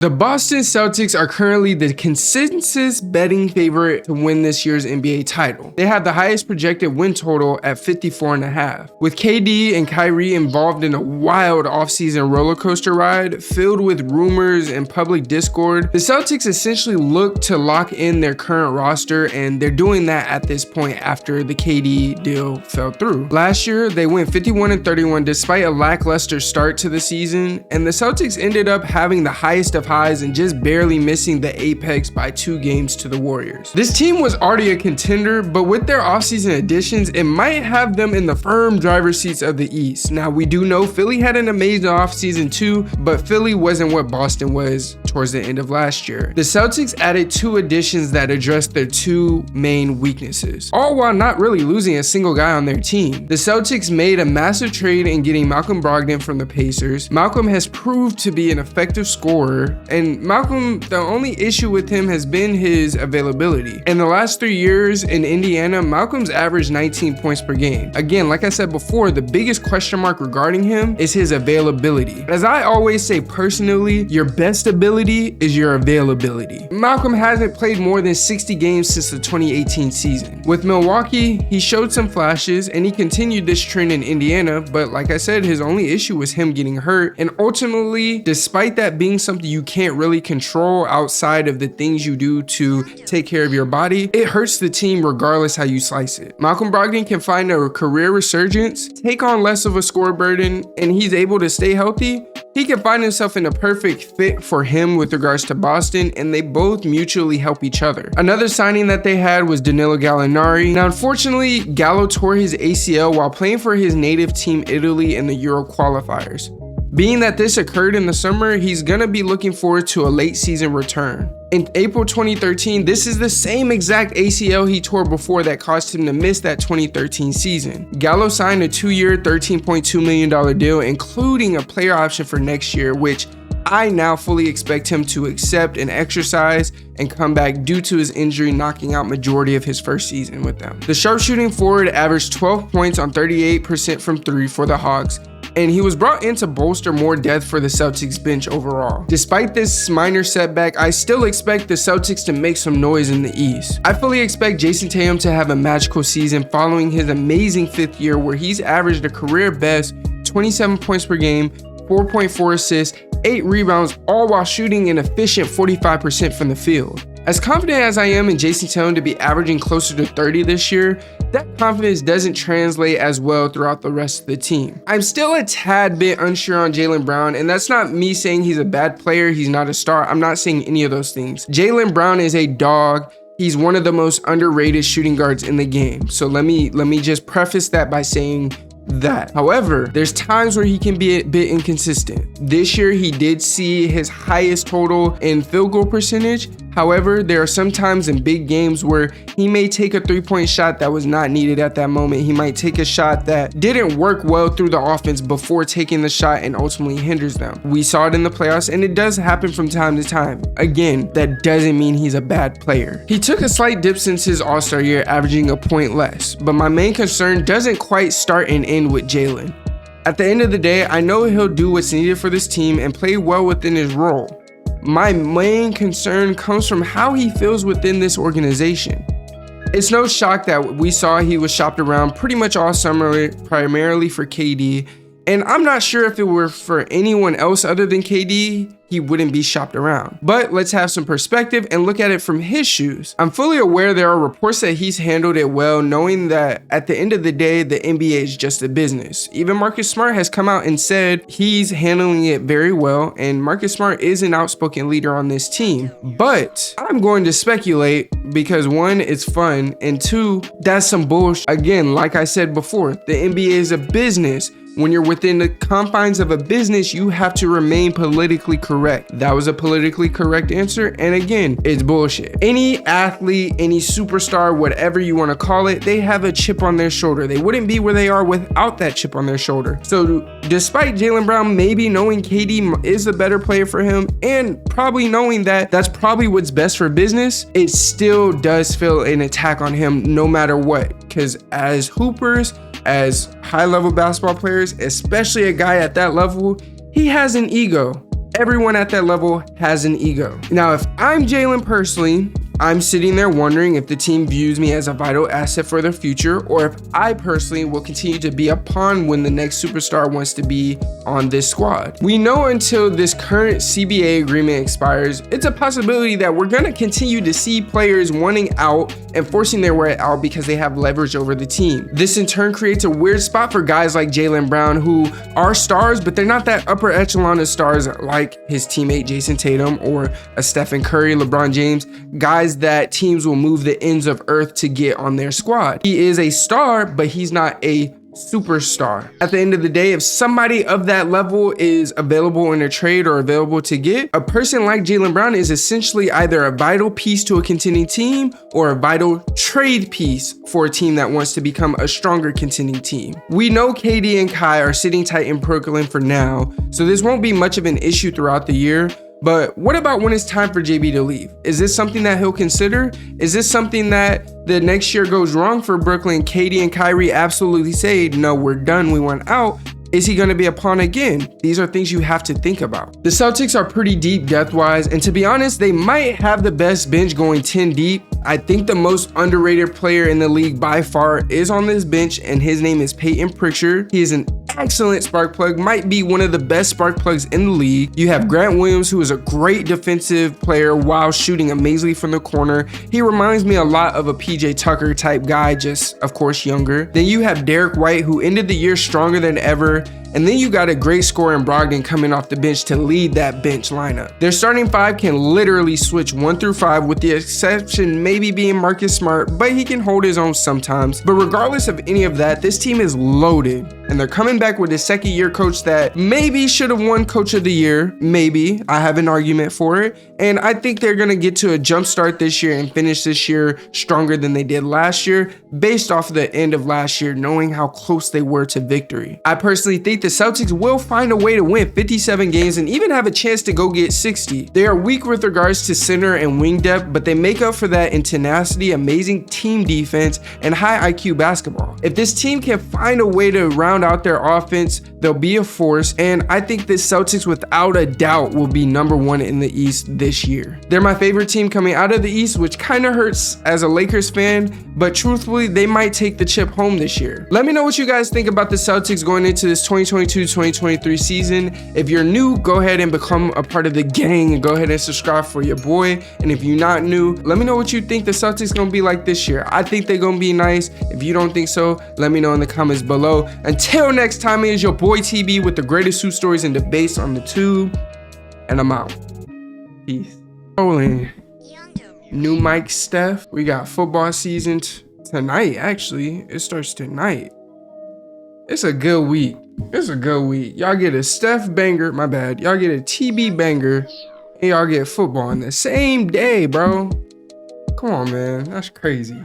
The Boston Celtics are currently the consensus betting favorite to win this year's NBA title. They have the highest projected win total at 54.5. With KD and Kyrie involved in a wild offseason roller coaster ride filled with rumors and public discord, the Celtics essentially look to lock in their current roster, and they're doing that at this point after the KD deal fell through. Last year, they went 51-31 despite a lackluster start to the season, and the Celtics ended up having the highest of highs and just barely missing the apex by 2 games to the Warriors. This team was already a contender, but with their offseason additions, it might have them in the firm driver's seats of the East. Now, we do know Philly had an amazing offseason too, but Philly wasn't what Boston was towards the end of last year. The Celtics added 2 additions that addressed their 2 main weaknesses, all while not really losing a single guy on their team. The Celtics made a massive trade in getting Malcolm Brogdon from the Pacers. Malcolm has proved to be an effective scorer, and Malcolm, the only issue with him has been his availability. In the last 3 years in Indiana, Malcolm's averaged 19 points per game. Again, like I said before, the biggest question mark regarding him is his availability. As I always say personally, your best ability is your availability. Malcolm hasn't played more than 60 games since the 2018 season. With Milwaukee, he showed some flashes and he continued this trend in Indiana, but like I said, his only issue was him getting hurt, and ultimately, despite that being something you can't really control outside of the things you do to take care of your body, it hurts the team regardless how you slice it. Malcolm Brogdon can find a career resurgence, take on less of a score burden, and he's able to stay healthy. He can find himself in a perfect fit for him with regards to Boston, and they both mutually help each other. Another signing that they had was Danilo Gallinari. Now, unfortunately, Gallo tore his ACL while playing for his native team Italy in the Euro qualifiers. Being that this occurred in the summer, he's gonna be looking forward to a late season return. In April 2013, this is the same exact ACL he tore before that caused him to miss that 2013 season. Gallo signed a 2-year, $13.2 million deal, including a player option for next year, which I now fully expect him to accept and exercise and come back due to his injury knocking out majority of his first season with them. The sharpshooting forward averaged 12 points on 38% from 3 for the Hawks, and he was brought in to bolster more depth for the Celtics bench overall. Despite this minor setback, I still expect the Celtics to make some noise in the East. I fully expect Jason Tatum to have a magical season following his amazing 5th year where he's averaged a career best 27 points per game, 4.4 assists, 8 rebounds, all while shooting an efficient 45% from the field. As confident as I am in Jason Tatum to be averaging closer to 30 this year, that confidence doesn't translate as well throughout the rest of the team. I'm still a tad bit unsure on Jaylen Brown, and that's not me saying he's a bad player, he's not a star. I'm not saying any of those things. Jaylen Brown is a dog. He's one of the most underrated shooting guards in the game. So let me just preface that by saying that. However, there's times where he can be a bit inconsistent. This year, he did see his highest total in field goal percentage. However, there are some times in big games where he may take a 3-point shot that was not needed at that moment. He might take a shot that didn't work well through the offense before taking the shot and ultimately hinders them. We saw it in the playoffs, and it does happen from time to time. Again, that doesn't mean he's a bad player. He took a slight dip since his All-Star year, averaging a point less, but my main concern doesn't quite start and end with Jaylen. At the end of the day, I know he'll do what's needed for this team and play well within his role. My main concern comes from how he feels within this organization. It's no shock that we saw he was shopped around pretty much all summer, primarily for KD, and I'm not sure if it were for anyone else other than KD, he wouldn't be shopped around. But let's have some perspective and look at it from his shoes. I'm fully aware there are reports that he's handled it well, knowing that at the end of the day, the NBA is just a business. Even Marcus Smart has come out and said he's handling it very well, and Marcus Smart is an outspoken leader on this team. But I'm going to speculate because 1, it's fun, and 2, that's some bullshit. Again, like I said before, the NBA is a business. When you're within the confines of a business, you have to remain politically correct. That was a politically correct answer, and again, it's bullshit. Any athlete, any superstar, whatever you want to call it, they have a chip on their shoulder. They wouldn't be where they are without that chip on their shoulder. So despite Jaylen Brown maybe knowing KD is a better player for him, and probably knowing that that's probably what's best for business, it still does feel an attack on him no matter what. Because as hoopers, as high-level basketball players, especially a guy at that level, he has an ego. everyone at that level has an ego. Now, if I'm Jalen personally, I'm sitting there wondering if the team views me as a vital asset for their future, or if I personally will continue to be a pawn when the next superstar wants to be on this squad. We know until this current CBA agreement expires, it's a possibility that we're going to continue to see players wanting out and forcing their way out because they have leverage over the team. This in turn creates a weird spot for guys like Jaylen Brown, who are stars, but they're not that upper echelon of stars like his teammate Jason Tatum or a Stephen Curry, LeBron James, guys that teams will move the ends of earth to get on their squad. He is a star, but he's not a superstar. At the end of the day, if somebody of that level is available in a trade or available to get, a person like Jaylen Brown is essentially either a vital piece to a contending team or a vital trade piece for a team that wants to become a stronger contending team. We know KD and Kai are sitting tight in Brooklyn for now, so this won't be much of an issue throughout the year. But what about when it's time for JB to leave? Is this something that he'll consider? Is this something that the next year goes wrong for Brooklyn? KD and Kyrie absolutely say, no, we're done, we want out. Is he going to be a pawn again? These are things you have to think about. The Celtics are pretty deep depth-wise, and to be honest, they might have the best bench going 10 deep. I think the most underrated player in the league by far is on this bench, and his name is Peyton Pritchard. He is an excellent spark plug, might be one of the best spark plugs in the league. You have Grant Williams, who is a great defensive player while shooting amazingly from the corner. He reminds me a lot of a PJ Tucker type guy, just of course younger. Then you have Derek White, who ended the year stronger than ever. And then you got a great scorer in Brogdon coming off the bench to lead that bench lineup. Their starting five can literally switch 1 through 5, with the exception maybe being Marcus Smart, but he can hold his own sometimes. But regardless of any of that, this team is loaded, and they're coming back with a second-year coach that maybe should have won Coach of the Year. Maybe. I have an argument for it. And I think they're going to get to a jump start this year and finish this year stronger than they did last year, based off the end of last year, knowing how close they were to victory. I personally think the Celtics will find a way to win 57 games and even have a chance to go get 60. They are weak with regards to center and wing depth, but they make up for that in tenacity, amazing team defense, and high IQ basketball. If this team can find a way to round out their offense, they'll be a force, and I think the Celtics without a doubt will be number 1 in the East this year. They're my favorite team coming out of the East, which kind of hurts as a Lakers fan, but truthfully, they might take the chip home this year. Let me know what you guys think about the Celtics going into this 2022-2023 season. If you're new, go ahead and become a part of the gang and go ahead and subscribe for your boy. And if you're not new, let me know what you think the Celtics gonna be like this year. I think they're gonna be nice. If you don't think so, let me know in the comments below. Until next time, it is your boy TB with the greatest suit stories and debates on the tube, and I'm out. Peace. Rolling. New Mike Steph. We got football season tonight. Actually, it starts tonight. It's a good week. It's a good week. Y'all get a Steph banger. My bad. Y'all get a TB banger. And y'all get football on the same day, bro. Come on, man. That's crazy.